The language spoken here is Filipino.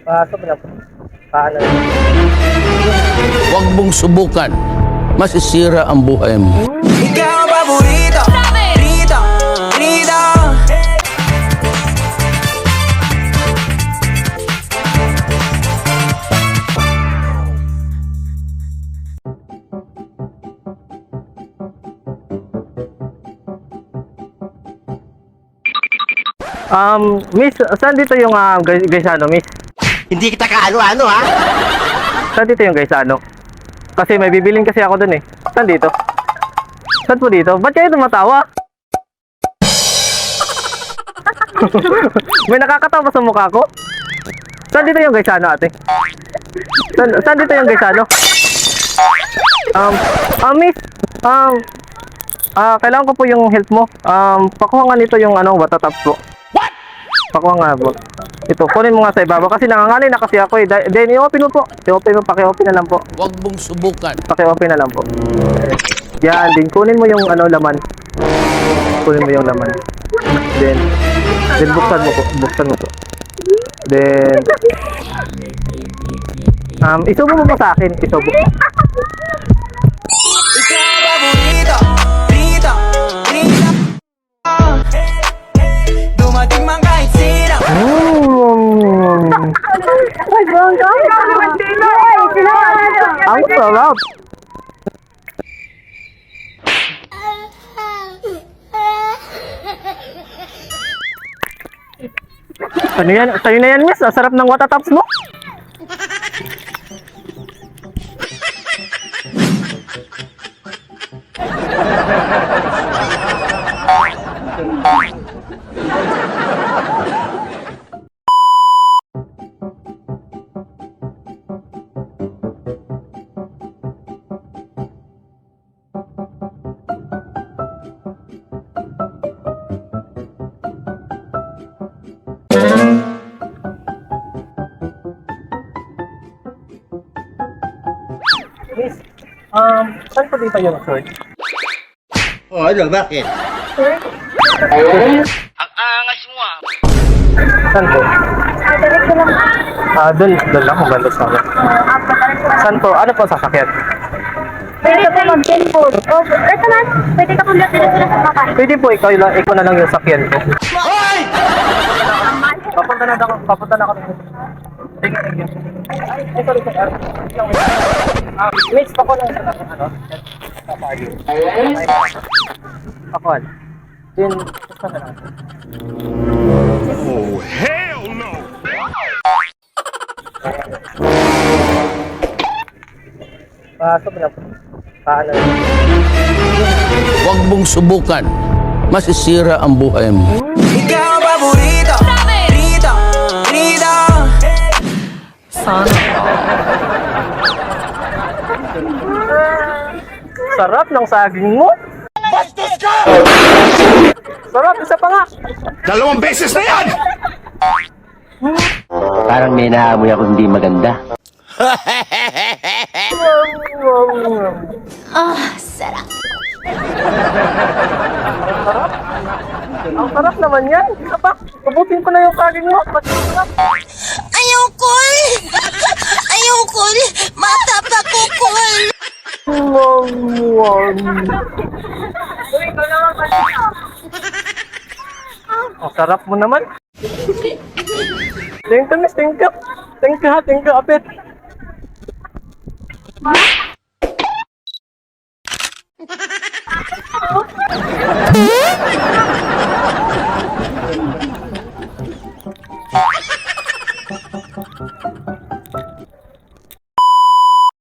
Pasok na po. Paano? Huwag mong subukan. Masisira ang buhay mo. Ikaw ang paborito, rito, rito. Miss, saan dito yung Gaisano, miss? Hindi kita kaano-ano, ha? Saan dito yung Gaisano? Kasi may bibilin kasi ako dun eh. Saan dito? Saan po dito? Ba't kayo tumatawa? May nakakatawa sa mukha ko? Saan dito yung Gaisano, ate? Saan dito yung Gaisano? Miss, kailangan ko po yung help mo. Pakuha nga nito yung watatap po. What? Pakuha nga po. Ito, kunin mo nga sa ibaba kasi nangangalay na kasi ako eh. Then, i-open mo po. I-open mo, paki-open na lang po. Huwag mong subukan. Paki-open na lang po. Yan, din kunin mo yung laman. Kunin mo yung laman. Then buksan mo po. Buksan mo po. Then, isubo mo po sa akin. Isubo. Ikaw ang paborito, rito, rito. Dumating man kahit sino. Ang sarap. Ano yan? Sa'yo na yan, miss. Ang sarap ng watataps mo. Miss, saan po dito yung sword? Oh, ano, bakit? Saan po? Doon lang, maganda sa akin. Saan po? Ano po sasakyan? Pwede po mag-input. O, ito na. Pwede ka po sila sa makain. Pwede po ikaw na lang yung sakyan ko. Papunta na ako. Thank you. Ay, sorry, sir. Miss, pako lang sa papayo. Pakuan. Then, saan na lang? Oh, hell no! Pasok na po. Paano? Huwag mong subukan. Masisira ang buhay mo. Ikaw ang paborito, rito, rito. Sarap ng saging mo. Bastos ka! Sarap, isa pa nga. 2 beses na yan! Parang may naamoy ako hindi maganda. Sarap. Ang sarap naman yan. Isa pa, ubusin ko na yung saging mo. Masarap. Ayoko Ayoko matapakukul. Ang sarap mo naman. Thank you, miss. Thank you. Thank you, ha. Thank you, apit.